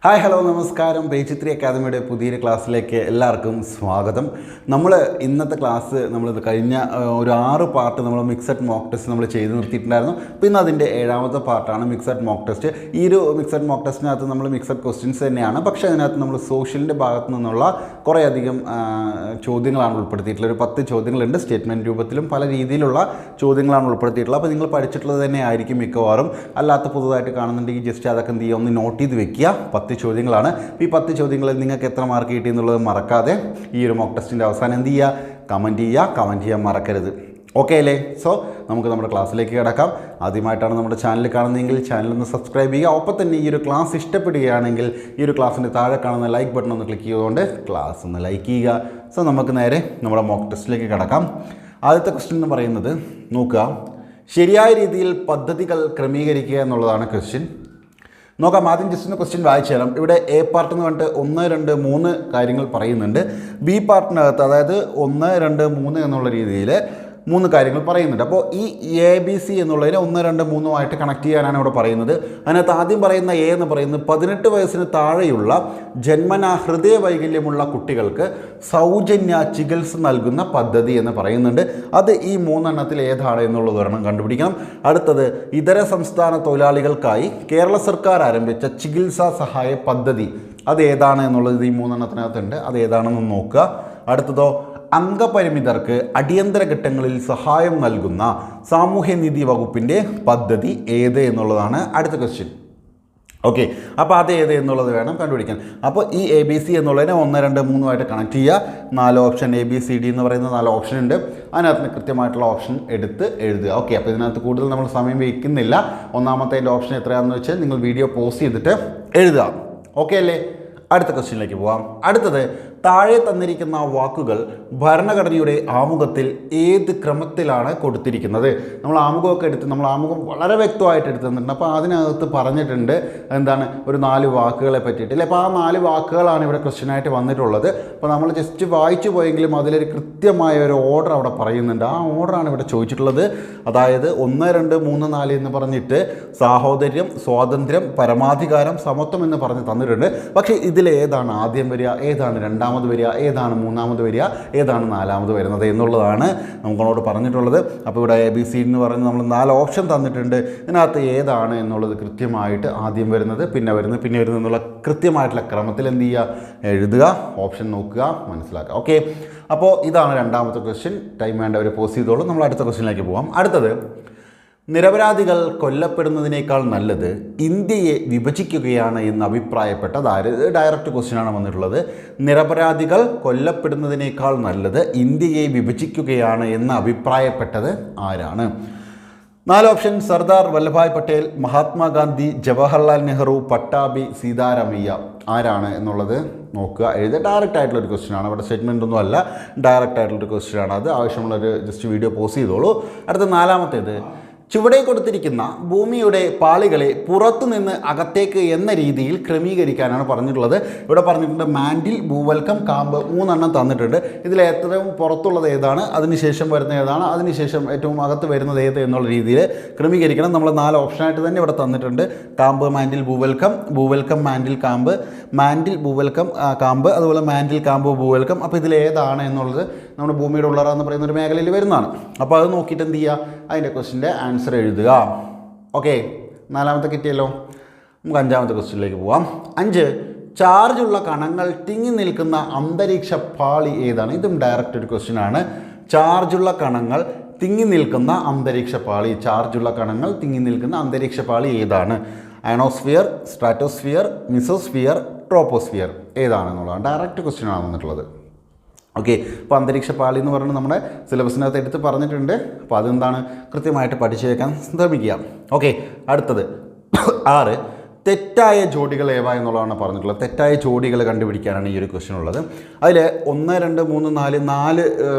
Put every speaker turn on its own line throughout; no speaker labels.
Hi hello നമസ്കാരം. Page 3 അക്കാദമിയുടെ പുതിയൊരു ക്ലാസ്സിലേക്ക് എല്ലാവർക്കും സ്വാഗതം. നമ്മൾ ഇന്നത്തെ ക്ലാസ് നമ്മളിത് കഴിഞ്ഞ ഒരു 6 പാർട്ട് നമ്മൾ മിക്സഡ് മോക്ക് ടെസ്റ്റ് നമ്മൾ ചെയ്ത് നിർത്തിയിട്ടുണ്ടായിരുന്നു. അപ്പോൾ ഇന്ന് അതിൻ്റെ 7ാമത്തെ പാർട്ടാണ് മിക്സഡ് മോക്ക് ടെസ്റ്റ്. ഈ ഒരു മിക്സഡ് മോക്ക് ടെസ്റ്റിനകത്ത് നമ്മൾ മിക്സഡ് ക്വസ്റ്റ്യൻസ് തന്നെയാണ്, പക്ഷേ അതിനകത്ത് നമ്മൾ സോഷ്യലിൻ്റെ ഭാഗത്തു നിന്നുള്ള കുറേയധികം ചോദ്യങ്ങളാണ് ഉൾപ്പെടുത്തിയിട്ടുള്ളത്. ഒരു 10 ചോദ്യങ്ങളുണ്ട്. സ്റ്റേറ്റ്മെൻറ്റ് രൂപത്തിലും പല രീതിയിലുള്ള ചോദ്യങ്ങളാണ് ഉൾപ്പെടുത്തിയിട്ടുള്ളത്. അപ്പോൾ നിങ്ങൾ പഠിച്ചിട്ടുള്ളത് തന്നെ ആയിരിക്കും മിക്കവാറും. അല്ലാത്ത പുതുതായിട്ട് കാണുന്നുണ്ടെങ്കിൽ ജസ്റ്റ് അതൊക്കെ എന്ത് ചെയ്യുക, ഒന്ന് നോട്ട് ചെയ്ത് വെക്കുക. 10 ചോദ്യങ്ങളാണ്. ഈ 10 ചോദ്യങ്ങളിൽ നിങ്ങൾക്ക് എത്ര മാർക്ക് കിട്ടി എന്നുള്ളത് മറക്കാതെ ഈ ഒരു മോക്ക് ടെസ്റ്റിൻ്റെ അവസാനം എന്ത് ചെയ്യുക, കമൻറ്റ് ചെയ്യാൻ മറക്കരുത്. ഓക്കെ അല്ലേ? സോ നമുക്ക് നമ്മുടെ ക്ലാസ്സിലേക്ക് കിടക്കാം. ആദ്യമായിട്ടാണ് നമ്മുടെ ചാനൽ കാണുന്നതെങ്കിൽ ചാനലൊന്ന് സബ്സ്ക്രൈബ് ചെയ്യുക. ഒപ്പം തന്നെ ഈ ഒരു ക്ലാസ് ഇഷ്ടപ്പെടുകയാണെങ്കിൽ ഈ ഒരു ക്ലാസ്സിൻ്റെ താഴെ കാണുന്ന ലൈക്ക് ബട്ടൺ ഒന്ന് ക്ലിക്ക് ചെയ്തുകൊണ്ട് ക്ലാസ് ഒന്ന് ലൈക്ക് ചെയ്യുക. സോ നമുക്ക് നേരെ നമ്മുടെ മോക്ക് ടെസ്റ്റിലേക്ക് കിടക്കാം. ആദ്യത്തെ ക്വസ്റ്റ്യൻ എന്ന് പറയുന്നത് നോക്കുക, ശരിയായ രീതിയിൽ പദ്ധതികൾ ക്രമീകരിക്കുക എന്നുള്ളതാണ് ക്വസ്റ്റ്യൻ. നോക്കാം. ആദ്യം ജസ്റ്റ് ഒന്ന് ക്വസ്റ്റ്യൻ വായിച്ചു തരാം. ഇവിടെ എ പാർട്ട് എന്ന് പറഞ്ഞിട്ട് 1, 2, 3 കാര്യങ്ങൾ പറയുന്നുണ്ട്. ബി പാർട്ടിനകത്ത് അതായത് 1, 2, 3 എന്നുള്ള രീതിയിൽ 3 കാര്യങ്ങൾ പറയുന്നുണ്ട്. അപ്പോൾ ഈ ABC എന്നുള്ളതിനെ 1, 2, 3 കണക്ട് ചെയ്യാനാണ് ഇവിടെ പറയുന്നത്. അതിനകത്ത് ആദ്യം പറയുന്ന എ എന്ന് പറയുന്നത് 18 വയസ്സിന് താഴെയുള്ള ജന്മനാ ഹൃദയ വൈകല്യമുള്ള കുട്ടികൾക്ക് സൗജന്യ ചികിത്സ നൽകുന്ന പദ്ധതി എന്ന് പറയുന്നുണ്ട്. അത് ഈ 3 എണ്ണത്തിൽ ഏതാണ് എന്നുള്ളത് ഒരെണ്ണം കണ്ടുപിടിക്കണം. അടുത്തത് ഇതര സംസ്ഥാന തൊഴിലാളികൾക്കായി കേരള സർക്കാർ ആരംഭിച്ച ചികിത്സാ സഹായ പദ്ധതി, അത് ഏതാണ് എന്നുള്ളത് ഈ 3 എണ്ണത്തിനകത്തുണ്ട്. അത് ഏതാണെന്ന് നോക്കുക. അടുത്തതോ അംഗപരിമിതർക്ക് അടിയന്തര ഘട്ടങ്ങളിൽ സഹായം നൽകുന്ന സാമൂഹ്യനീതി വകുപ്പിൻ്റെ പദ്ധതി ഏത് എന്നുള്ളതാണ് അടുത്ത ക്വസ്റ്റ്യൻ. ഓക്കെ, അപ്പോൾ അത് ഏത് എന്നുള്ളത് വേണം കണ്ടുപിടിക്കാൻ. അപ്പോൾ ഈ ABC എന്നുള്ളതിനെ 1, 2, 3 കണക്ട് ചെയ്യുക. 4 ഓപ്ഷൻ ABCD എന്ന് പറയുന്ന 4 ഓപ്ഷൻ ഉണ്ട്. അതിനകത്ത് കൃത്യമായിട്ടുള്ള ഓപ്ഷൻ എടുത്ത് എഴുതുക. ഓക്കെ, അപ്പോൾ ഇതിനകത്ത് കൂടുതൽ നമ്മൾ സമയം വയ്ക്കുന്നില്ല. ഒന്നാമത്തെ ഓപ്ഷൻ എത്രയാണെന്ന് വെച്ചാൽ നിങ്ങൾ വീഡിയോ പോസ് ചെയ്തിട്ട് എഴുതുക. ഓക്കെ അല്ലേ? അടുത്ത ക്വസ്റ്റ്യനിലേക്ക് പോകാം. അടുത്തത്, താഴെ തന്നിരിക്കുന്ന വാക്കുകൾ ഭരണഘടനയുടെ ആമുഖത്തിൽ ഏത് ക്രമത്തിലാണ് കൊടുത്തിരിക്കുന്നത്? നമ്മൾ ആമുഖമൊക്കെ എടുത്ത് നമ്മൾ ആമുഖം വളരെ വ്യക്തമായിട്ട് എടുത്ത് തന്നിട്ടുണ്ട്. അപ്പോൾ അതിനകത്ത് പറഞ്ഞിട്ടുണ്ട് എന്താണ്, ഒരു 4 വാക്കുകളെ പറ്റിയിട്ട് അല്ലേ. അപ്പോൾ ആ 4 വാക്കുകളാണ് ഇവിടെ ക്വസ്റ്റ്യനായിട്ട് വന്നിട്ടുള്ളത്. അപ്പോൾ നമ്മൾ ജസ്റ്റ് വായിച്ചു പോയെങ്കിലും അതിലൊരു കൃത്യമായ ഒരു ഓർഡർ അവിടെ പറയുന്നുണ്ട്. ആ ഓർഡറാണ് ഇവിടെ ചോദിച്ചിട്ടുള്ളത്. അതായത് 1, 2, 3, 4 എന്ന് പറഞ്ഞിട്ട് സാഹോദര്യം, സ്വാതന്ത്ര്യം, പരമാധികാരം, സമത്വം എന്ന് പറഞ്ഞ് തന്നിട്ടുണ്ട്. പക്ഷേ ഇതിലേതാണ് ആദ്യം വരിക, ഏതാണ് രണ്ടാമത് വരിക, ഏതാണ് മൂന്നാമത് വരിക, ഏതാണ് 4ാമത് വരുന്നത് എന്നുള്ളതാണ് നമ്മളോട് പറഞ്ഞിട്ടുള്ളത്. അപ്പോൾ ഇവിടെ ABC എന്ന് പറഞ്ഞ് നമ്മൾ 4 ഓപ്ഷൻ തന്നിട്ടുണ്ട്. ഇതിനകത്ത് ഏതാണ് എന്നുള്ളത് കൃത്യമായിട്ട് ആദ്യം വരുന്നത്, പിന്നെ വരുന്നത് എന്നുള്ള കൃത്യമായിട്ടുള്ള ക്രമത്തിൽ എന്ത് ചെയ്യുക, എഴുതുക, ഓപ്ഷൻ നോക്കുക, മനസ്സിലാക്കുക. ഓക്കെ, അപ്പോൾ ഇതാണ് 2ാമത്തെ ക്വസ്റ്റ്യൻ. ടൈം വേണ്ടവർ പോസ് ചെയ്തോളൂ. നമ്മൾ അടുത്ത ക്വസ്റ്റ്യനിലേക്ക് പോകാം. അടുത്തത്, നിരപരാധികൾ കൊല്ലപ്പെടുന്നതിനേക്കാൾ നല്ലത് ഇന്ത്യയെ വിഭജിക്കുകയാണ് എന്ന് അഭിപ്രായപ്പെട്ടത് ആര്? ഡയറക്റ്റ് ക്വസ്റ്റ്യനാണ് വന്നിട്ടുള്ളത്. നിരപരാധികൾ കൊല്ലപ്പെടുന്നതിനേക്കാൾ നല്ലത് ഇന്ത്യയെ വിഭജിക്കുകയാണ് എന്ന് അഭിപ്രായപ്പെട്ടത് ആരാണ്? 4 ഓപ്ഷൻ സർദാർ വല്ലഭായ് പട്ടേൽ, മഹാത്മാഗാന്ധി, ജവഹർലാൽ നെഹ്റു, പട്ടാഭി, സീതാരാമയ്യ. ആരാണ് എന്നുള്ളത് നോക്കുക, എഴുതുക. ഡയറക്റ്റ് ആയിട്ടുള്ളൊരു ക്വസ്റ്റ്യനാണ്. അവിടെ സ്റ്റേറ്റ്മെൻ്റ് ഒന്നും അല്ല, ഡയറക്റ്റ് ആയിട്ടുള്ളൊരു ക്വസ്റ്റ്യനാണ്. അത് ആവശ്യമുള്ളൊരു ജസ്റ്റ് വീഡിയോ പോസ് ചെയ്തോളൂ. അടുത്ത 4ാമത്തേത്, ചുവടെ കൊടുത്തിരിക്കുന്ന ഭൂമിയുടെ പാളികളെ പുറത്തുനിന്ന് അകത്തേക്ക് എന്ന രീതിയിൽ ക്രമീകരിക്കാനാണ് പറഞ്ഞിട്ടുള്ളത്. ഇവിടെ പറഞ്ഞിട്ടുണ്ട് മാൻഡിൽ, ഭൂവൽക്കം, കാമ്പ് 3 എണ്ണം തന്നിട്ടുണ്ട്. ഇതിൽ ഏറ്റവും പുറത്തുള്ളത് ഏതാണ്, അതിനുശേഷം വരുന്ന ഏതാണ്, അതിനുശേഷം ഏറ്റവും അകത്ത് വരുന്നത് ഏത് എന്നുള്ള രീതിയിൽ ക്രമീകരിക്കണം. നമ്മൾ 4 ഓപ്ഷനായിട്ട് തന്നെ ഇവിടെ തന്നിട്ടുണ്ട്. കാമ്പ്, മാൻഡിൽ, ഭൂവൽക്കം, ഭൂവൽക്കം, മാൻഡിൽ, കാമ്പ്, മാൻഡിൽ, ഭൂവൽക്കം, കാമ്പ്, അതുപോലെ മാൻഡിൽ, കാമ്പ്, ഭൂവൽക്കം. അപ്പോൾ ഇതിലേതാണ് എന്നുള്ളത് നമ്മുടെ ഭൂമിയുടെ ഉള്ളറ എന്ന് പറയുന്ന ഒരു മേഖലയിൽ വരുന്നതാണ്. അപ്പോൾ അത് നോക്കിയിട്ട് എന്ത് ചെയ്യുക, അതിൻ്റെ ക്വസ്റ്റ്യൻ്റെ ആൻസർ എഴുതുക. ഓക്കെ, 4ാമത്തെ കിട്ടിയല്ലോ. നമുക്ക് 5ാമത്തെ ക്വസ്റ്റ്യനിലേക്ക് പോവാം. 5, ചാർജുള്ള കണങ്ങൾ തിങ്ങി നിൽക്കുന്ന അന്തരീക്ഷ പാളി ഏതാണ്? ഇതും ഡയറക്റ്റ് ഒരു ക്വസ്റ്റ്യനാണ്. ചാർജുള്ള കണങ്ങൾ തിങ്ങി നിൽക്കുന്ന അന്തരീക്ഷ പാളി, ചാർജുള്ള കണങ്ങൾ തിങ്ങി നിൽക്കുന്ന അന്തരീക്ഷ പാളി ഏതാണ്? അയണോസ്ഫിയർ, സ്ട്രാറ്റോസ്ഫിയർ, മിസോസ്ഫിയർ, ട്രോപ്പോസ്ഫിയർ ഏതാണെന്നുള്ളതാണ് ഡയറക്റ്റ് ക്വസ്റ്റ്യനാണ് വന്നിട്ടുള്ളത്. ഓക്കെ, അപ്പോൾ അന്തരീക്ഷ പാളി എന്ന് പറയുന്നത് നമ്മുടെ സിലബസിനകത്ത് എടുത്ത് പറഞ്ഞിട്ടുണ്ട്. അപ്പോൾ അതെന്താണ് കൃത്യമായിട്ട് പഠിച്ചു വെക്കാൻ ശ്രമിക്കുക. ഓക്കെ, അടുത്തത് 6, തെറ്റായ ജോഡികൾ ഏവ എന്നുള്ളതാണ് പറഞ്ഞിട്ടുള്ളത്. തെറ്റായ ജോഡികൾ കണ്ടുപിടിക്കാനാണ് ഈ ഒരു ക്വസ്റ്റ്യൻ ഉള്ളത്. അതിൽ 1, 2, 3, 4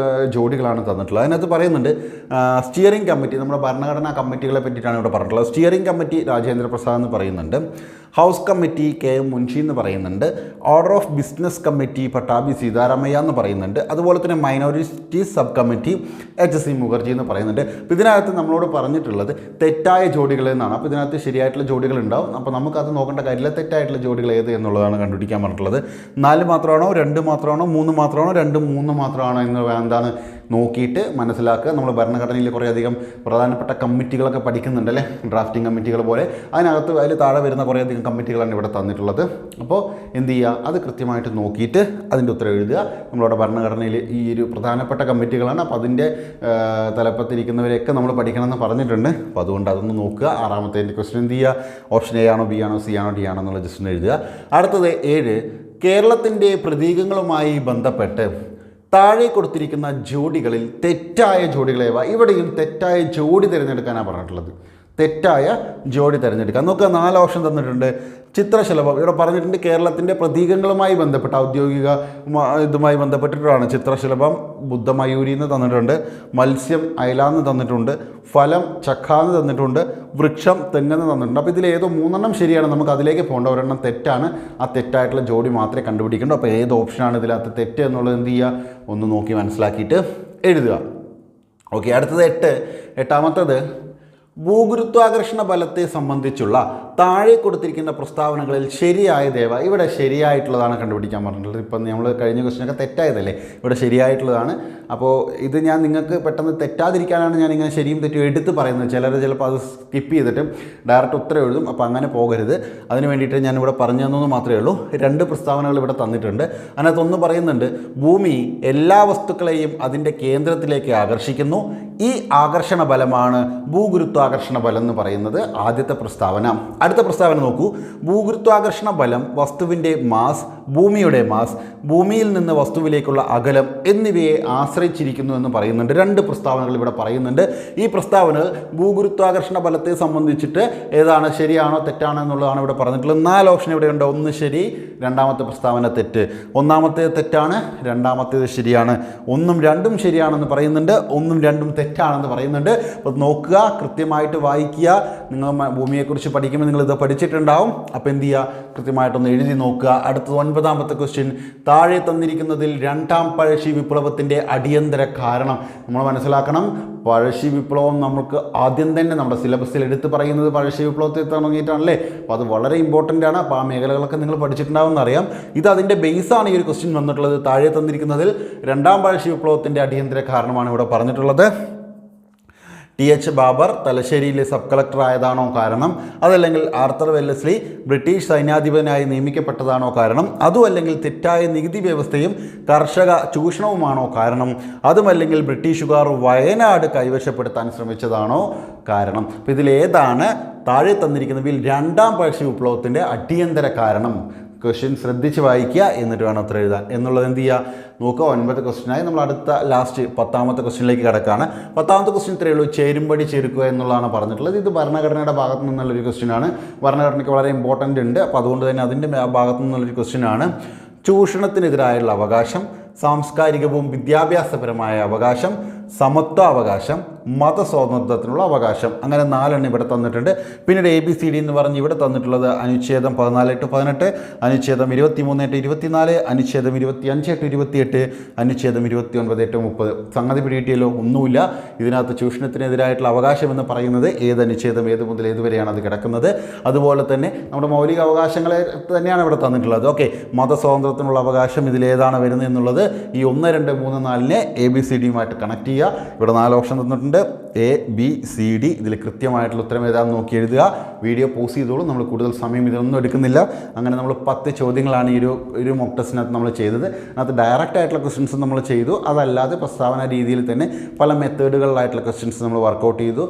ജോഡികളാണ് തന്നിട്ടുള്ളത്. അതിനകത്ത് പറയുന്നുണ്ട് സ്റ്റിയറിംഗ് കമ്മിറ്റി, നമ്മുടെ ഭരണഘടനാ കമ്മിറ്റികളെ പറ്റിയിട്ടാണ് ഇവിടെ പറഞ്ഞിട്ടുള്ളത്. സ്റ്റിയറിംഗ് കമ്മിറ്റി രാജേന്ദ്ര പ്രസാദ് എന്ന് പറയുന്നുണ്ട്. ഹൗസ് കമ്മിറ്റി KM മുൻഷി എന്ന് പറയുന്നുണ്ട്. Order of business committee Pattabhi Sitaramayya എന്ന് പറയുന്നുണ്ട്. അതുപോലെ തന്നെ minorities sub committee HC Mukherjee എന്ന് പറയുന്നുണ്ട്. അപ്പോൾ ഇതിനകത്ത് നമ്മളോട് പറഞ്ഞിട്ടുള്ളത് തെറ്റായ ജോഡികൾ എന്നാണ്. അപ്പോൾ ഇതിനകത്ത് ശരിയായിട്ടുള്ള ജോഡികൾ ഉണ്ടാവും. അപ്പോൾ നമുക്കത് നോക്കേണ്ട കാര്യമില്ല, തെറ്റായിട്ടുള്ള ജോഡികൾ ഏത് എന്നുള്ളതാണ് കണ്ടുപിടിക്കാൻ പറഞ്ഞിട്ടുള്ളത്. 4 മാത്രമാണോ 2 മാത്രമാണോ 3 മാത്രമാണോ 2 3 മാത്രമാണോ എന്ന് എന്താണ് നോക്കിയിട്ട് മനസ്സിലാക്കുക. നമ്മൾ ഭരണഘടനയിൽ കുറേയധികം പ്രധാനപ്പെട്ട കമ്മിറ്റികളൊക്കെ പഠിക്കുന്നുണ്ട് അല്ലേ, ഡ്രാഫ്റ്റിംഗ് കമ്മിറ്റികൾ പോലെ. അതിൽ താഴെ വരുന്ന കുറേയധികം കമ്മിറ്റികളാണ് ഇവിടെ തന്നിട്ടുള്ളത്. അപ്പോൾ എന്ത് ചെയ്യുക, അത് കൃത്യമായിട്ട് നോക്കിയിട്ട് അതിൻ്റെ ഉത്തരം എഴുതുക. നമ്മളവിടെ ഭരണഘടനയിൽ ഈ ഒരു പ്രധാനപ്പെട്ട കമ്മിറ്റികളാണ്. അപ്പോൾ അതിൻ്റെ തലപ്പത്തിരിക്കുന്നവരെയൊക്കെ നമ്മൾ പഠിക്കണമെന്ന് പറഞ്ഞിട്ടുണ്ട്. അപ്പോൾ അതുകൊണ്ട് അതൊന്ന് നോക്കുക. 6ാമത്തെ ക്വസ്റ്റ്യൻ എന്ത് ചെയ്യുക, ഓപ്ഷൻ A ആണോ B ആണോ C ആണോ D ആണോ എന്നുള്ള ജസ്റ്റ് എഴുതുക. അടുത്തത് 7, കേരളത്തിൻ്റെ പ്രതീകങ്ങളുമായി ബന്ധപ്പെട്ട് താഴെ കൊടുത്തിരിക്കുന്ന ജോഡികളിൽ തെറ്റായ ജോഡികളേവ. ഇവിടെയും തെറ്റായ ജോഡി തിരഞ്ഞെടുക്കാനാണ് പറഞ്ഞിട്ടുള്ളത്. തെറ്റായ ജോഡി തിരഞ്ഞെടുക്കാം. നോക്കുക, 4 ഓപ്ഷൻ തന്നിട്ടുണ്ട്. ചിത്രശലഭം ഇവിടെ പറഞ്ഞിട്ടുണ്ട് കേരളത്തിൻ്റെ പ്രതീകങ്ങളുമായി ബന്ധപ്പെട്ട് ഔദ്യോഗിക ഇതുമായി ബന്ധപ്പെട്ടിട്ടാണ്. ചിത്രശലഭം ബുദ്ധമയൂരി എന്ന് തന്നിട്ടുണ്ട്, മത്സ്യം അയലാന്ന് തന്നിട്ടുണ്ട്, ഫലം ചക്കാന്ന് തന്നിട്ടുണ്ട്, വൃക്ഷം തെങ്ങെന്ന് തന്നിട്ടുണ്ട്. അപ്പോൾ ഇതിൽ ഏതോ 3 ശരിയാണ്. നമുക്ക് അതിലേക്ക് പോകേണ്ട, ഒരെണ്ണം തെറ്റാണ്. ആ തെറ്റായിട്ടുള്ള ജോഡി മാത്രമേ കണ്ടുപിടിക്കേണ്ടൂ. അപ്പോൾ ഏത് ഓപ്ഷനാണ് ഇതിനകത്ത് തെറ്റ് എന്നുള്ളത് എന്ത് ചെയ്യുക, ഒന്ന് നോക്കി മനസ്സിലാക്കിയിട്ട് എഴുതുക. ഓക്കെ, അടുത്തത് 8ാമത്തേത് ഭൂഗുരുത്വാകർഷണ ബലത്തെ സംബന്ധിച്ചുള്ള താഴെ കൊടുത്തിരിക്കുന്ന പ്രസ്താവനകളിൽ ശരിയായതേവ. ഇവിടെ ശരിയായിട്ടുള്ളതാണ് കണ്ടുപിടിക്കാൻ പറഞ്ഞിട്ടുള്ളത്. ഇപ്പം നമ്മൾ കഴിഞ്ഞ ക്വസ്റ്റ്യനൊക്കെ തെറ്റായതല്ലേ, ഇവിടെ ശരിയായിട്ടുള്ളതാണ്. അപ്പോൾ ഇത് ഞാൻ നിങ്ങൾക്ക് പെട്ടെന്ന് തെറ്റാതിരിക്കാനാണ് ഞാൻ ഇങ്ങനെ ശരിയും തെറ്റും എടുത്ത് പറയുന്നത്. ചിലപ്പോൾ അത് സ്കിപ്പ് ചെയ്തിട്ട് ഡയറക്റ്റ് ഉത്തരം എഴുതും. അപ്പോൾ അങ്ങനെ പോകരുത്. അതിന് വേണ്ടിയിട്ട് ഞാനിവിടെ പറഞ്ഞു തന്നു മാത്രമേ ഉള്ളൂ. 2 പ്രസ്താവനകൾ ഇവിടെ തന്നിട്ടുണ്ട്. അതിനകത്തൊന്ന് പറയുന്നുണ്ട്, ഭൂമി എല്ലാ വസ്തുക്കളെയും അതിൻ്റെ കേന്ദ്രത്തിലേക്ക് ആകർഷിക്കുന്നു. ഈ ആകർഷണ ബലമാണ് ഭൂഗുരുത്വാകർഷണ ബലം എന്ന് പറയുന്നത് ആദ്യത്തെ പ്രസ്താവന. അടുത്ത പ്രസ്താവന നോക്കൂ, ഭൂഗുരുത്വാകർഷണ ബലം വസ്തുവിൻ്റെ മാസ്, ഭൂമിയുടെ മാസ്, ഭൂമിയിൽ നിന്ന് വസ്തുവിലേക്കുള്ള അകലം എന്നിവയെ ആശ്രയിച്ചിരിക്കുന്നു എന്ന് പറയുന്നുണ്ട്. 2 പ്രസ്താവനകൾ ഇവിടെ പറയുന്നുണ്ട്. ഈ പ്രസ്താവനകൾ ഭൂഗുരുത്വാകർഷണ ബലത്തെ സംബന്ധിച്ചിട്ട് ഏതാണ് ശരിയാണോ തെറ്റാണോ എന്നുള്ളതാണ് ഇവിടെ പറഞ്ഞിട്ടുള്ളത്. 4 ഓപ്ഷൻ ഇവിടെയുണ്ട്. 1 ശരി, 2ാമത്തെ പ്രസ്താവന തെറ്റ്. 1ാമത്തേത് തെറ്റാണ്, 2ാമത്തേത് ശരിയാണ്. 1ഉം 2ഉം ശരിയാണെന്ന് പറയുന്നുണ്ട്, 1ഉം 2ഉം തെറ്റാണെന്ന് പറയുന്നുണ്ട്. അപ്പോൾ നോക്കുക, കൃത്യമായിട്ട് വായിക്കുക. നിങ്ങൾ ഭൂമിയെക്കുറിച്ച് പഠിക്കുമ്പോൾ നിങ്ങളിത് പഠിച്ചിട്ടുണ്ടാവും. അപ്പോൾ എന്ത് ചെയ്യുക, കൃത്യമായിട്ടൊന്ന് എഴുതി നോക്കുക. അടുത്തത് 9ാമത്തെ ക്വസ്റ്റ്യൻ, താഴെ തന്നിരിക്കുന്നതിൽ 2ാം പഴശ്ശി വിപ്ലവത്തിൻ്റെ അടിയന്തര കാരണം. നമ്മൾ മനസ്സിലാക്കണം, പഴശ്ശി വിപ്ലവം നമുക്ക് ആദ്യം തന്നെ നമ്മുടെ സിലബസിൽ എടുത്ത് പറയുന്നത് പഴശ്ശി വിപ്ലവത്തിൽ തുടങ്ങിയിട്ടാണല്ലേ. അപ്പോൾ അത് വളരെ ഇമ്പോർട്ടൻ്റ് ആണ്. അപ്പോൾ ആ മേഖലകളൊക്കെ നിങ്ങൾ പഠിച്ചിട്ടുണ്ടാവുമെന്ന് അറിയാം. ഇത് അതിൻ്റെ ബേസാണ് ഈ ഒരു ക്വസ്റ്റ്യൻ വന്നിട്ടുള്ളത്. താഴെ തന്നിരിക്കുന്നതിൽ 2ാം പഴശ്ശി വിപ്ലവത്തിൻ്റെ അടിയന്തര കാരണമാണ് ഇവിടെ പറഞ്ഞിട്ടുള്ളത്. TH ബാബർ തലശ്ശേരിയിലെ സബ് കളക്ടർ ആയതാണോ കാരണം? അതല്ലെങ്കിൽ ആർത്തർ വെല്ലസ്ലി ബ്രിട്ടീഷ് സൈന്യാധിപനായി നിയമിക്കപ്പെട്ടതാണോ കാരണം? അതുമല്ലെങ്കിൽ തെറ്റായ നികുതി വ്യവസ്ഥയും കർഷക ചൂഷണവുമാണോ കാരണം? അതുമല്ലെങ്കിൽ ബ്രിട്ടീഷുകാർ വയനാട് കൈവശപ്പെടുത്താൻ ശ്രമിച്ചതാണോ കാരണം? അപ്പോൾ ഇതിലേതാണ് താഴെ തന്നിരിക്കുന്നതിൽ 2ാം പഴശ്ശി വിപ്ലവത്തിൻ്റെ അടിയന്തര കാരണം? ക്വസ്റ്റ്യൻ ശ്രദ്ധിച്ച് വായിക്കുക, എന്നിട്ട് വേണം ഉത്തരം എഴുതാൻ. എന്നുള്ളത് എന്ത് ചെയ്യുക, നോക്കുക. 9ാമത്തെ ക്വസ്റ്റ്യനായി നമ്മൾ അടുത്ത ലാസ്റ്റ് 10ാമത്തെ ക്വസ്റ്റ്യനിലേക്ക് കിടക്കുകയാണ്. 10ാമത്തെ ക്വസ്റ്റ്യൻ ഇത്രയേ ഉള്ളൂ, ചേരുംപടി ചേർക്കുക എന്നുള്ളതാണ് പറഞ്ഞിട്ടുള്ളത്. ഇത് ഭരണഘടനയുടെ ഭാഗത്തു നിന്നുള്ളൊരു ക്വസ്റ്റ്യനാണ്. ഭരണഘടനയ്ക്ക് വളരെ ഇമ്പോർട്ടൻ്റ് ഉണ്ട്. അപ്പോൾ അതുകൊണ്ട് തന്നെ അതിൻ്റെ ഭാഗത്തു നിന്നുള്ളൊരു ക്വസ്റ്റ്യനാണ്. ചൂഷണത്തിനെതിരായുള്ള അവകാശം, സാംസ്കാരികവും വിദ്യാഭ്യാസപരമായ അവകാശം, സമത്വാവകാശം, മതസ്വാതന്ത്ര്യത്തിനുള്ള അവകാശം. അങ്ങനെ 4 ഇവിടെ തന്നിട്ടുണ്ട്. പിന്നീട് ABCD എന്ന് പറഞ്ഞ് ഇവിടെ തന്നിട്ടുള്ളത് അനുച്ഛേദം 14-18, അനുച്ഛേദം 23-24, അനുച്ഛേദം 25-28, അനുച്ഛേദം 29-30. സംഗതി പിടികിട്ടിയല്ലോ, ഒന്നുമില്ല. ഇതിനകത്ത് ചൂഷണത്തിനെതിരായിട്ടുള്ള അവകാശം എന്ന് പറയുന്നത് ഏത് അനുച്ഛേദം, ഏത് മുതൽ ഏതുവരെയാണ് അത് കിടക്കുന്നത്. അതുപോലെ തന്നെ നമ്മുടെ മൗലിക അവകാശങ്ങളെ തന്നെയാണ് ഇവിടെ തന്നിട്ടുള്ളത്. ഓക്കെ, മതസ്വാതന്ത്ര്യത്തിനുള്ള അവകാശം ഇതിലേതാണ് വരുന്നത് എന്നുള്ളത് ഈ 1, 2, 3, 4നെ ABCDയുമായിട്ട് കണക്ട് ചെയ്യുക. ഇവിടെ 4 ഓപ്ഷൻ തന്നിട്ടുണ്ട്, ABCD. ഇതിൽ കൃത്യമായിട്ടുള്ള ഉത്തരം ഏതാണെന്ന് നോക്കി എഴുതുക. വീഡിയോ പോസ് ചെയ്തോളൂ, നമ്മൾ കൂടുതൽ സമയം ഇതൊന്നും എടുക്കുന്നില്ല. അങ്ങനെ നമ്മൾ 10 ചോദ്യങ്ങളാണ് ഈ ഒരു മോക്ക് ടെസ്റ്റിനകത്ത് നമ്മൾ ചെയ്തത്. അതിനകത്ത് ഡയറക്റ്റ് ആയിട്ടുള്ള ക്വസ്റ്റ്യൻസ് നമ്മൾ ചെയ്തു. അതല്ലാതെ പ്രസ്താവന രീതിയിൽ തന്നെ പല മെത്തേഡുകളിലായിട്ടുള്ള ക്വസ്റ്റ്യൻസ് നമ്മൾ വർക്കൗട്ട് ചെയ്തു.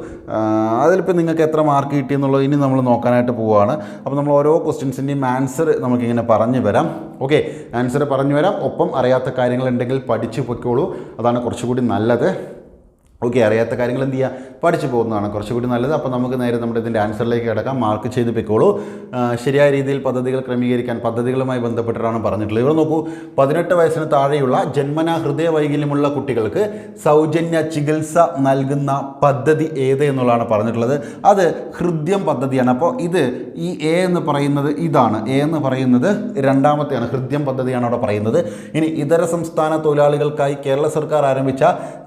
അതിലിപ്പോൾ നിങ്ങൾക്ക് എത്ര മാർക്ക് കിട്ടിയെന്നുള്ളത് ഇനി നമ്മൾ നോക്കാനായിട്ട് പോവുകയാണ്. അപ്പോൾ നമ്മൾ ഓരോ ക്വസ്റ്റ്യൻസിൻ്റെയും ആൻസർ നമുക്കിങ്ങനെ പറഞ്ഞു വരാം. ഓക്കെ, ആൻസർ പറഞ്ഞു വരാം. ഒപ്പം അറിയാത്ത കാര്യങ്ങളുണ്ടെങ്കിൽ പഠിച്ചു പൊയ്ക്കോളൂ, അതാണ് കുറച്ചുകൂടി നല്ലത്. ഓക്കെ, അറിയാത്ത കാര്യങ്ങൾ എന്ത് ചെയ്യുക, പഠിച്ചു പോകുന്നതാണ് കുറച്ചുകൂടി നല്ലത്. അപ്പോൾ നമുക്ക് നേരെ നമ്മുടെ ഇതിൻ്റെ ആൻസറിലേക്ക് കിടക്കാം. മാർക്ക് ചെയ്ത് വെക്കോളൂ. ശരിയായ രീതിയിൽ പദ്ധതികൾ ക്രമീകരിക്കാൻ പദ്ധതികളുമായി ബന്ധപ്പെട്ടിട്ടാണ് പറഞ്ഞിട്ടുള്ളത്. ഇവിടെ നോക്കൂ, 18 വയസ്സിന് താഴെയുള്ള ജന്മനാ ഹൃദയ വൈകല്യമുള്ള കുട്ടികൾക്ക് സൗജന്യ ചികിത്സ നൽകുന്ന പദ്ധതി ഏത് എന്നുള്ളതാണ് പറഞ്ഞിട്ടുള്ളത്. അത് ഹൃദ്യം പദ്ധതിയാണ്. അപ്പോൾ ഇത് ഈ എ എന്ന് പറയുന്നത് ഇതാണ്. എ എന്ന് പറയുന്നത് രണ്ടാമത്തെയാണ്, ഹൃദ്യം പദ്ധതിയാണ് അവിടെ പറയുന്നത്. ഇനി ഇതര സംസ്ഥാന തൊഴിലാളികൾക്കായി കേരള സർക്കാർ ആരംഭിച്ച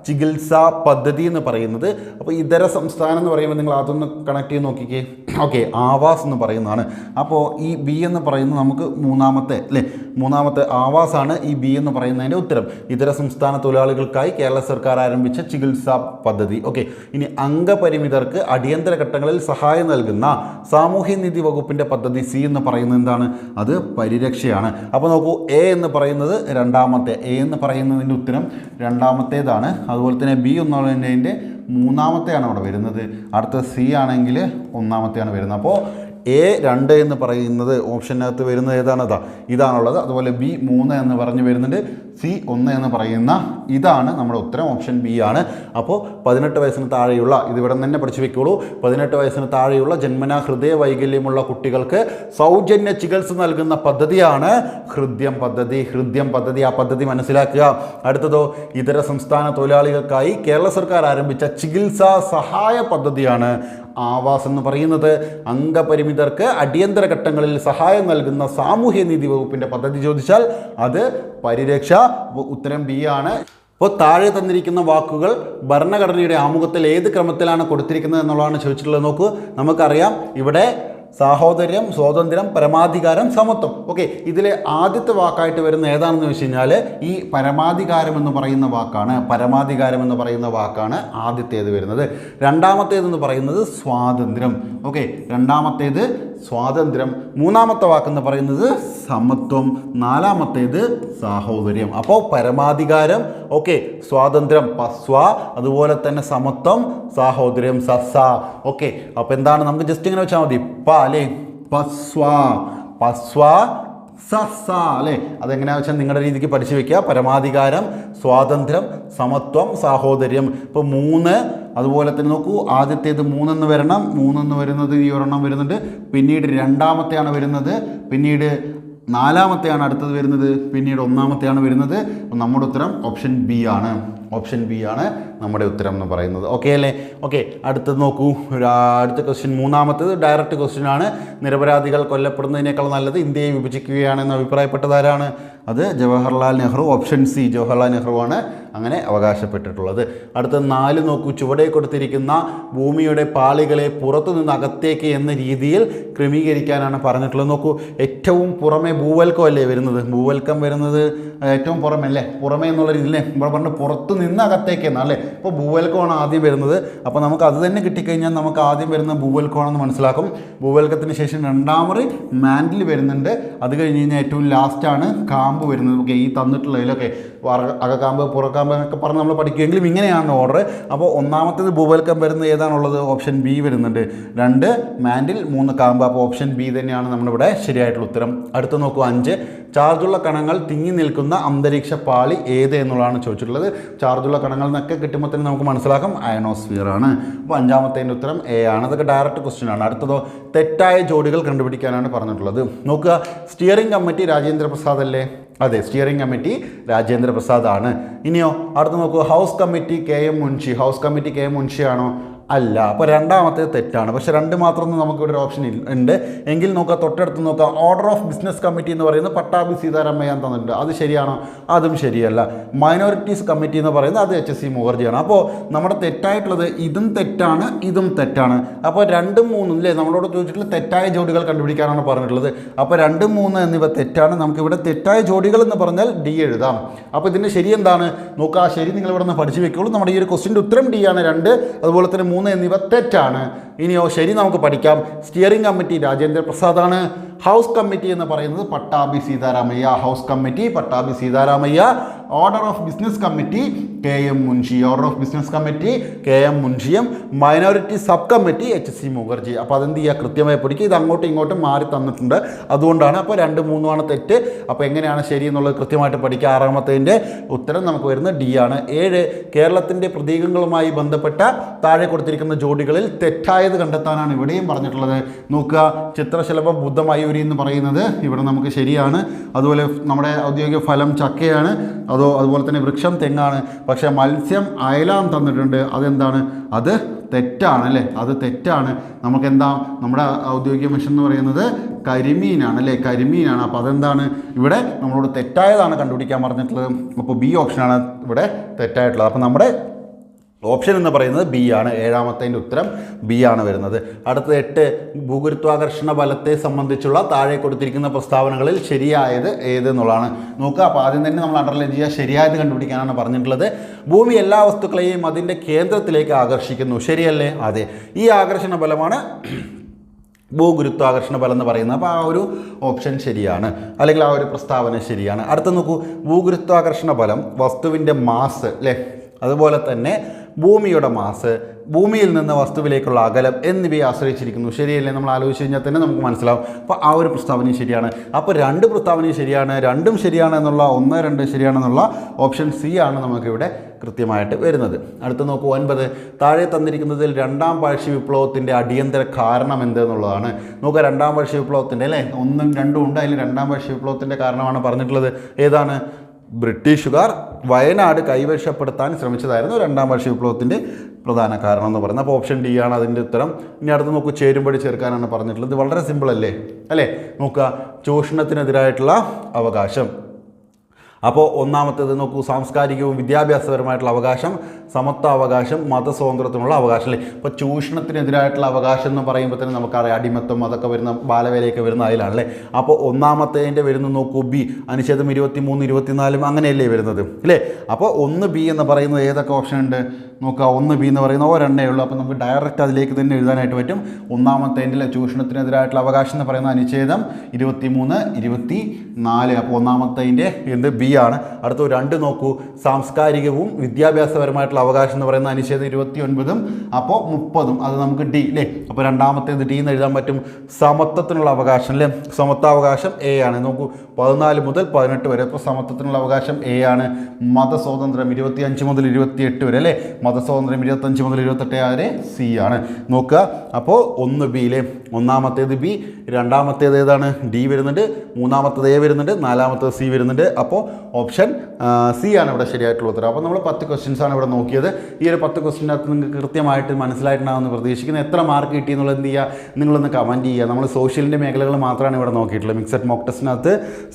ചികിത്സാ പദ്ധതി എന്ന് പറയുന്നത്, അപ്പോൾ ഇതര സംസ്ഥാനം എന്ന് പറയുമ്പോൾ നിങ്ങൾ അതൊന്ന് കണക്ട് ചെയ്ത് നോക്കിക്കേ. ഓക്കെ, ആവാസ് എന്ന് പറയുന്നതാണ്. അപ്പോൾ ഈ ബി എന്ന് പറയുന്നത് നമുക്ക് മൂന്നാമത്തെ ആവാസാണ് ഈ ബി എന്ന് പറയുന്നതിൻ്റെ ഉത്തരം. ഇതര സംസ്ഥാന തൊഴിലാളികൾക്കായി കേരള സർക്കാർ ആരംഭിച്ച ചികിത്സാ പദ്ധതി. ഓക്കെ, ഇനി അംഗപരിമിതർക്ക് അടിയന്തര ഘട്ടങ്ങളിൽ സഹായം നൽകുന്ന സാമൂഹ്യനീതി വകുപ്പിൻ്റെ പദ്ധതി സി എന്ന് പറയുന്നത് എന്താണ്? അത് പരിരക്ഷയാണ്. അപ്പോൾ നോക്കൂ, എ എന്ന് പറയുന്നത് രണ്ടാമത്തെ, എ എന്ന് പറയുന്നതിൻ്റെ ഉത്തരം രണ്ടാമത്തേതാണ്. അതുപോലെ തന്നെ ബി എന്നുള്ളതിൻ്റെ മൂന്നാമത്തെയാണ് അവിടെ വരുന്നത്. അടുത്ത സി ആണെങ്കിൽ ഒന്നാമത്തെയാണ് വരുന്നത്. അപ്പോൾ എ 2 എന്ന് പറയുന്നത് ഓപ്ഷനകത്ത് വരുന്നത് ഏതാണ്? ഇതാണുള്ളത്. അതുപോലെ ബി 3 എന്ന് പറഞ്ഞ് വരുന്നുണ്ട്. സി 1 എന്ന് പറയുന്ന ഇതാണ് നമ്മുടെ ഉത്തരം, ഓപ്ഷൻ ബി ആണ്. അപ്പോൾ 18 വയസ്സിന് താഴെയുള്ള, ഇതിവിടെ തന്നെ പഠിച്ചു വെക്കോളൂ, 18 വയസ്സിന് താഴെയുള്ള ജന്മനാ ഹൃദയ വൈകല്യമുള്ള കുട്ടികൾക്ക് സൗജന്യ ചികിത്സ നൽകുന്ന പദ്ധതിയാണ് ഹൃദ്യം പദ്ധതി. ഹൃദ്യം പദ്ധതി, ആ പദ്ധതി മനസ്സിലാക്കുക. അടുത്തതോ, ഇതര സംസ്ഥാന തൊഴിലാളികൾക്കായി കേരള സർക്കാർ ആരംഭിച്ച ചികിത്സാ സഹായ പദ്ധതിയാണ് ആവാസ് എന്ന് പറയുന്നത്. അംഗപരിമിതർക്ക് അടിയന്തര ഘട്ടങ്ങളിൽ സഹായം നൽകുന്ന സാമൂഹ്യനീതി വകുപ്പിൻ്റെ പദ്ധതി ചോദിച്ചാൽ അത് പരിരക്ഷ. ഉത്തരം ബി ആണ്. അപ്പോൾ താഴെ തന്നിരിക്കുന്ന വാക്കുകൾ ഭരണഘടനയുടെ ആമുഖത്തിൽ ഏത് ക്രമത്തിലാണ് കൊടുത്തിരിക്കുന്നത് എന്നുള്ളതാണ് ചോദിച്ചിട്ടുള്ളത്. നോക്കൂ, നമുക്കറിയാം ഇവിടെ സാഹോദര്യം, സ്വാതന്ത്ര്യം, പരമാധികാരം, സമത്വം. ഓക്കെ, ഇതിലെ ആദ്യത്തെ വാക്കായിട്ട് വരുന്ന ഏതാണെന്ന് വെച്ച് കഴിഞ്ഞാൽ ഈ പരമാധികാരം എന്ന് പറയുന്ന വാക്കാണ്. പരമാധികാരം എന്ന് പറയുന്ന വാക്കാണ് ആദ്യത്തേത് വരുന്നത്. രണ്ടാമത്തേതെന്ന് പറയുന്നത് സ്വാതന്ത്ര്യം. ഓക്കെ, രണ്ടാമത്തേത് സ്വാതന്ത്ര്യം. മൂന്നാമത്തെ വാക്കെന്ന് പറയുന്നത് സമത്വം. നാലാമത്തേത് സാഹോദര്യം. അപ്പോൾ പരമാധികാരം, ഓക്കെ, സ്വാതന്ത്ര്യം പസ്വ, അതുപോലെ തന്നെ സമത്വം, സാഹോദര്യം സസ. ഓക്കെ, അപ്പോൾ എന്താണ്, നമുക്ക് ജസ്റ്റ് ഇങ്ങനെ വെച്ചാൽ മതി, അല്ലേ, പസ്വ, പസ്വ സസ, അല്ലേ. അതെങ്ങനെയാണെന്ന് വെച്ചാൽ നിങ്ങളുടെ രീതിക്ക് പഠിച്ചു വെക്കുക. പരമാധികാരം, സ്വാതന്ത്ര്യം, സമത്വം, സാഹോദര്യം. ഇപ്പോൾ 3, അതുപോലെ തന്നെ നോക്കൂ, ആദ്യത്തേത് 3 എന്ന് വരണം. 3 എന്ന് വരുന്നത് ഈ ഒരെണ്ണം വരുന്നുണ്ട്. പിന്നീട് രണ്ടാമത്തെയാണ് വരുന്നത്. പിന്നീട് നാലാമത്തെയാണ് അടുത്തത് വരുന്നത്. പിന്നീട് ഒന്നാമത്തെയാണ് വരുന്നത്. അപ്പോൾ നമ്മുടെ ഉത്തരം ഓപ്ഷൻ ബി ആണ്. ഓപ്ഷൻ ബി ആണ് നമ്മുടെ ഉത്തരം എന്ന് പറയുന്നത്. ഓക്കെ അല്ലേ? ഓക്കെ, അടുത്തത് നോക്കൂ. അടുത്ത ക്വസ്റ്റ്യൻ, മൂന്നാമത്തേത് ഡയറക്റ്റ് ക്വസ്റ്റ്യൻ ആണ്. നിരപരാധികൾ കൊല്ലപ്പെടുന്നതിനേക്കാൾ നല്ലത് ഇന്ത്യയെ വിഭജിക്കുകയാണെന്ന് അഭിപ്രായപ്പെട്ടതാരാണ്? അത് ജവഹർലാൽ നെഹ്റു. ഓപ്ഷൻ സി, ജവഹർലാൽ നെഹ്റുവാണ് അങ്ങനെ അവകാശപ്പെട്ടിട്ടുള്ളത്. അടുത്ത 4 നോക്കൂ. ചുവടെ കൊടുത്തിരിക്കുന്ന ഭൂമിയുടെ പാളികളെ പുറത്തു നിന്ന് അകത്തേക്ക് എന്ന രീതിയിൽ ക്രമീകരിക്കാനാണ് പറഞ്ഞിട്ടുള്ളത്. നോക്കൂ, ഏറ്റവും പുറമെ ഭൂവൽക്കം അല്ലേ വരുന്നത്? ഭൂവൽക്കം വരുന്നത് ഏറ്റവും പുറമല്ലേ, പുറമേ എന്നുള്ള രീതിയിലേ ഇവിടെ പറഞ്ഞ് പുറത്ത് നിന്ന് അകത്തേക്ക് എന്നാണ് അല്ലേ. അപ്പോൾ ഭൂവൽക്കമാണ് ആദ്യം വരുന്നത്. അപ്പോൾ നമുക്ക് അത് തന്നെ കിട്ടിക്കഴിഞ്ഞാൽ നമുക്ക് ആദ്യം വരുന്ന ഭൂവൽക്കമാണെന്ന് മനസ്സിലാക്കും. ഭൂവൽക്കത്തിന് ശേഷം രണ്ടാമത് മാൻഡിൽ വരുന്നുണ്ട്. അത് കഴിഞ്ഞ് കഴിഞ്ഞാൽ ഏറ്റവും ലാസ്റ്റാണ് കാമ്പ് വരുന്നത്. ഓക്കെ, ഈ തന്നിട്ടുള്ളതിലൊക്കെ അകക്കാമ്പ്, പുറക്കാമ്പ് എന്നൊക്കെ പറഞ്ഞ് നമ്മൾ പഠിക്കുമെങ്കിലും ഇങ്ങനെയാണ് ഓർഡർ. അപ്പോൾ ഒന്നാമത്തേത് ഭൂവൽക്കം വരുന്നത് ഏതാണുള്ളത്? ഓപ്ഷൻ ബി വരുന്നുണ്ട്. 2 മാൻഡിൽ, 3 കാമ്പ്. അപ്പോൾ ഓപ്ഷൻ ബി തന്നെയാണ് നമ്മളിവിടെ ശരിയായിട്ടുള്ള ഉത്തരം. അടുത്ത് നോക്കൂ, 5 ചാർജുള്ള കണങ്ങൾ തിങ്ങി നിൽക്കുന്ന അന്തരീക്ഷ പാളി ഏത് എന്നുള്ളതാണ് ചോദിച്ചിട്ടുള്ളത്. ചാർജുള്ള കണങ്ങൾ എന്നൊക്കെ കിട്ടുമ്പോൾ തന്നെ നമുക്ക് മനസ്സിലാക്കാം അയനോസ്ഫിയർ ആണ്. അപ്പോൾ 5ാമത്തേൻ്റെ ഉത്തരം എ ആണ്. അതൊക്കെ ഡയറക്റ്റ് ക്വസ്റ്റ്യൻ ആണ്. അടുത്തതോ, തെറ്റായ ജോഡികൾ കണ്ടുപിടിക്കാനാണ് പറഞ്ഞിട്ടുള്ളത്. നോക്കുക, സ്റ്റിയറിംഗ് കമ്മിറ്റി രാജേന്ദ്ര പ്രസാദ് അല്ലേ? അതെ, സ്റ്റിയറിംഗ് കമ്മിറ്റി രാജേന്ദ്ര പ്രസാദ് ആണ്. ഇനിയോ അടുത്ത് നോക്കൂ, house committee K M Munshi. House committee K M Munshi ആണോ? അല്ല. അപ്പോൾ രണ്ടാമത്തേത് തെറ്റാണ്. പക്ഷേ 2 മാത്രമൊന്നും നമുക്കിവിടെ ഒരു ഓപ്ഷൻ ഉണ്ട്. എങ്കിൽ നോക്കുക, തൊട്ടടുത്ത് നോക്കുക, ഓർഡർ ഓഫ് ബിസിനസ് കമ്മിറ്റി എന്ന് പറയുന്നത് പട്ടാഭി സീതാരാമയ്യാൻ തന്നിട്ടുണ്ട്. അത് ശരിയാണോ? അതും ശരിയല്ല. മൈനോറിറ്റീസ് കമ്മിറ്റി എന്ന് പറയുന്നത് അത് HSC മുഖർജിയാണ്. അപ്പോൾ നമ്മുടെ തെറ്റായിട്ടുള്ളത് ഇതും തെറ്റാണ്, ഇതും തെറ്റാണ്. അപ്പോൾ 2, 3 അല്ലേ നമ്മളോട് ചോദിച്ചിട്ടുള്ള തെറ്റായ ജോഡികൾ കണ്ടുപിടിക്കാനാണ് പറഞ്ഞിട്ടുള്ളത്. അപ്പോൾ 2, 3 എന്നിവ തെറ്റാണ്. നമുക്കിവിടെ തെറ്റായ ജോഡികൾ എന്ന് പറഞ്ഞാൽ ഡി എഴുതാം. അപ്പോൾ ഇതിൻ്റെ ശരി എന്താണ് നോക്കുക? ആ ശരി നിങ്ങൾ ഇവിടെ നിന്ന് പഠിച്ചു വെക്കുള്ളൂ. നമ്മുടെ ഈ ഒരു ക്വസ്റ്റിൻ്റെ ഉത്തരം ഡി ആണ്. 2, അതുപോലെ തന്നെ 3 എന്നിവ തെറ്റാണ്. ഇനിയോ ശരി നമുക്ക് പഠിക്കാം. സ്റ്റിയറിംഗ് കമ്മിറ്റി രാജേന്ദ്ര പ്രസാദാണ്. ഹൗസ് കമ്മിറ്റി എന്ന് പറയുന്നത് Pattabhi Sitaramayya, house committee Pattabhi Sitaramayya. Order of business committee KM Munshi, order of business committee KM മുൻഷിയും. Minority sub committee HC Mukherjee. അപ്പോൾ അതെന്ത് ചെയ്യുക, കൃത്യമായി പഠിക്കുക. ഇത് അങ്ങോട്ടും ഇങ്ങോട്ടും മാറി തന്നിട്ടുണ്ട്, അതുകൊണ്ടാണ്. അപ്പോൾ 2, 3 ആണ് തെറ്റ്. അപ്പോൾ എങ്ങനെയാണ് ശരി എന്നുള്ളത് കൃത്യമായിട്ട് പഠിക്കുക. 6ാമത്തതിൻ്റെ ഉത്തരം നമുക്ക് വരുന്നത് D ആണ്. 7, കേരളത്തിൻ്റെ പ്രതീകങ്ങളുമായി ബന്ധപ്പെട്ട താഴെ കൊടുത്തിരിക്കുന്ന ജോഡികളിൽ തെറ്റായത് കണ്ടെത്താനാണ് ഇവിടെയും പറഞ്ഞിട്ടുള്ളത്. നോക്കുക, ചിത്രശലഭം ബുദ്ധമയൂരി എന്ന് പറയുന്നത് ഇവിടെ നമുക്ക് ശരിയാണ്. അതുപോലെ നമ്മുടെ ഔദ്യോഗിക ഫലം ചക്കയാണ്, അതുപോലെ തന്നെ വൃക്ഷം തെങ്ങാണ്. പക്ഷേ മത്സ്യം അയലാൻ തന്നിട്ടുണ്ട്, അതെന്താണ്, അത് തെറ്റാണ് അല്ലേ, അത് തെറ്റാണ്. നമുക്കെന്താ, നമ്മുടെ ഔദ്യോഗിക മിഷൻ എന്ന് പറയുന്നത് കരിമീനാണ് അല്ലേ, കരിമീനാണ്. അപ്പോൾ അതെന്താണ്, ഇവിടെ നമ്മളോട് തെറ്റായതാണ് കണ്ടുപിടിക്കാൻ പറഞ്ഞിട്ടുള്ളത്. അപ്പോൾ B ഓപ്ഷനാണ് ഇവിടെ തെറ്റായിട്ടുള്ളത്. അപ്പോൾ നമ്മുടെ ഓപ്ഷൻ എന്ന് പറയുന്നത് B ആണ്. 7ാമത്തതിൻ്റെ ഉത്തരം B ആണ് വരുന്നത്. അടുത്തത് 8, ഭൂഗുരുത്വാകർഷണ ബലത്തെ സംബന്ധിച്ചുള്ള താഴെ കൊടുത്തിരിക്കുന്ന പ്രസ്താവനകളിൽ ശരിയായത് ഏതെന്നുള്ളതാണ്. നോക്കുക, അപ്പോൾ ആദ്യം തന്നെ നമ്മൾ അണ്ടർലൈൻ ചെയ്യുക, ശരിയായത് കണ്ടുപിടിക്കാനാണ് പറഞ്ഞിട്ടുള്ളത്. ഭൂമി എല്ലാ വസ്തുക്കളെയും അതിൻ്റെ കേന്ദ്രത്തിലേക്ക് ആകർഷിക്കുന്നു, ശരിയല്ലേ? അതെ, ഈ ആകർഷണ ബലമാണ് ഭൂഗുരുത്വാകർഷണ ബലം എന്ന് പറയുന്നത്. അപ്പോൾ ആ ഒരു ഓപ്ഷൻ ശരിയാണ്, അല്ലെങ്കിൽ ആ ഒരു പ്രസ്താവന ശരിയാണ്. അടുത്ത നോക്കൂ, ഭൂഗുരുത്വാകർഷണ ബലം വസ്തുവിൻ്റെ മാസ് അല്ലേ, അതുപോലെ തന്നെ ഭൂമിയുടെ മാസ്, ഭൂമിയിൽ നിന്ന് വസ്തുവിലേക്കുള്ള അകലം എന്നിവയെ ആശ്രയിച്ചിരിക്കുന്നു, ശരിയല്ലേ? നമ്മൾ ആലോചിച്ച് കഴിഞ്ഞാൽ തന്നെ നമുക്ക് മനസ്സിലാവും. അപ്പോൾ ആ ഒരു പ്രസ്താവനയും ശരിയാണ്. അപ്പോൾ 2 പ്രസ്താവനയും ശരിയാണ്, 2ഉം ശരിയാണ് എന്നുള്ള 1, 2 ശരിയാണെന്നുള്ള ഓപ്ഷൻ C ആണ് നമുക്കിവിടെ കൃത്യമായിട്ട് വരുന്നത്. അടുത്ത് നോക്കൂ, 9, താഴെ തന്നിരിക്കുന്നതിൽ 2ാം പാഴ്ശ്യ വിപ്ലവത്തിൻ്റെ അടിയന്തര കാരണം എന്തെന്നുള്ളതാണ്. നോക്കുക, 2ാം പാഴ്ശ്യ വിപ്ലവത്തിൻ്റെ അല്ലേ, 1ഉം 2ഉം ഉണ്ട്, അതിൽ 2ാം പാഴ്ശ്യ വിപ്ലവത്തിൻ്റെ കാരണമാണ് പറഞ്ഞിട്ടുള്ളത്. ഏതാണ്? ബ്രിട്ടീഷുകാർ വയനാട് കൈവശപ്പെടുത്താൻ ശ്രമിച്ചതായിരുന്നു 2ാം പാഴ്ശ്യ വിപ്ലവത്തിൻ്റെ പ്രധാന കാരണം എന്ന് പറയുന്നത്. അപ്പോൾ ഓപ്ഷൻ D ആണ് അതിൻ്റെ ഉത്തരം. ഇനി അടുത്ത് നോക്കൂ, ചേരുംപടി ചേർക്കാനാണ് പറഞ്ഞിട്ടുള്ളത്. ഇത് വളരെ സിമ്പിൾ അല്ലേ, നോക്കുക, ചൂഷണത്തിനെതിരായിട്ടുള്ള അവകാശം. അപ്പോൾ 1ാമത്തേത് നോക്കൂ, സാംസ്കാരികവും വിദ്യാഭ്യാസപരമായിട്ടുള്ള അവകാശം, സമത്വാവകാശം, മതസ്വാതന്ത്ര്യത്തിനുള്ള അവകാശം അല്ലേ. ഇപ്പോൾ ചൂഷണത്തിനെതിരായിട്ടുള്ള അവകാശം എന്ന് പറയുമ്പോൾ തന്നെ നമുക്കറിയാം, അടിമത്തം അതൊക്കെ വരുന്ന, ബാലവേലയൊക്കെ വരുന്ന അതിലാണല്ലേ. അപ്പോൾ 1ാമത്തേതിൻ്റെ വരുന്ന നോക്കൂ, B, അനുച്ഛേദം 23, 24 അങ്ങനെയല്ലേ വരുന്നത് അല്ലേ. അപ്പോൾ 1B എന്ന് പറയുന്നത് ഏതൊക്കെ ഓപ്ഷൻ ഉണ്ട് നോക്കുക. 1B എന്ന് പറയുന്നത് ഒരെണ്ണേ ഉള്ളൂ. അപ്പോൾ നമുക്ക് ഡയറക്റ്റ് അതിലേക്ക് തന്നെ എഴുതാനായിട്ട് പറ്റും. 1ാമത്തേതിൻ്റെ ചൂഷണത്തിനെതിരായിട്ടുള്ള അവകാശം എന്ന് പറയുന്ന അനുച്ഛേദം 23, 24. അപ്പോൾ 1ാമത്തേതിൻ്റെ എന്ത് B ആണ്. അടുത്ത 2 നോക്കൂ, സാംസ്കാരികവും വിദ്യാഭ്യാസപരമായിട്ടുള്ള അവകാശം എന്ന് പറയുന്ന അനുച്ഛേദം 29, അപ്പോൾ 30, അത് നമുക്ക് D അല്ലേ. അപ്പോൾ 2ാമത്തേത് D എന്ന് എഴുതാൻ പറ്റും. സമത്വത്തിനുള്ള അവകാശം അല്ലേ, സമത്വാവകാശം A ആണ്. നോക്കൂ, 14 മുതൽ 18 വരെ. അപ്പോൾ സമത്വത്തിനുള്ള അവകാശം A ആണ്. മതസ്വാതന്ത്ര്യം 25 മുതൽ 28 വരെ അല്ലേ, മതസ്വാതന്ത്ര്യം 25 മുതൽ 28 വരെ C ആണ്. നോക്കുക, അപ്പോൾ 1B അല്ലേ, 1ാമത്തേത് B, 2ാമത്തേത് ഏതാണ്, D വരുന്നുണ്ട്, 3ാമത്തേത് A വരുന്നുണ്ട്, 4ാമത്തേത് C വരുന്നുണ്ട്. അപ്പോൾ ഓപ്ഷൻ C ആണ് ഇവിടെ ശരിയായിട്ടുള്ള ഉത്തരം. അപ്പോൾ നമ്മൾ 10 ക്വസ്റ്റ്യൻസ് ആണ് ഇവിടെ നോക്കിയത്. ഈ ഒരു 10 ക്വസ്റ്റ്യനകത്ത് നിങ്ങൾക്ക് കൃത്യമായിട്ട് മനസ്സിലായിട്ടുണ്ടാകുമെന്ന് പ്രതീക്ഷിക്കുന്നു. എത്ര മാർക്ക് കിട്ടി എന്നുള്ളത് എന്ത് ചെയ്യുക, നിങ്ങളൊന്ന് കമൻറ്റ് ചെയ്യുക. നമ്മൾ സോഷ്യലിൻ്റെ മേഖലകൾ മാത്രമാണ് ഇവിടെ നോക്കിയിട്ടുള്ളത്. മിക്സഡ് മോക്ക് ടെസ്റ്റിനകത്ത്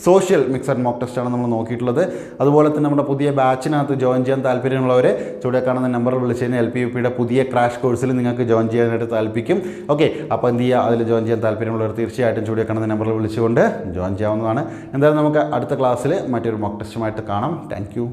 സോഷ്യൽ മിക്സഡ് മോക്ക് ടെസ്റ്റാണ് നമ്മൾ നോക്കിയിട്ടുള്ളത്. അതുപോലെ തന്നെ നമ്മുടെ പുതിയ ബാച്ചിനകത്ത് ജോയിൻ ചെയ്യാൻ താല്പര്യമുള്ളവരെ ചുവടെ കാണുന്ന നമ്പറിൽ വിളിച്ച് കഴിഞ്ഞാൽ LPUPയുടെ പുതിയ ക്രാഷ് കോഴ്സിൽ നിങ്ങൾക്ക് ജോയിൻ ചെയ്യാനായിട്ട് താല്പര്യം. ഓക്കെ, അപ്പോൾ എന്ത് ചെയ്യുക, അതിൽ ജോയിൻ ചെയ്യാൻ താല്പര്യമുള്ളവർ തീർച്ചയായിട്ടും ചുവടെ കാണുന്ന നമ്പറിൽ വിളിച്ചുകൊണ്ട് ജോയിൻ ചെയ്യാവുന്നതാണ്. എന്തായാലും നമുക്ക് അടുത്ത ക്ലാസ്സിൽ മറ്റൊരു മോക്ക് ടെസ്റ്റുമായിട്ട് കാണാം. Thank you.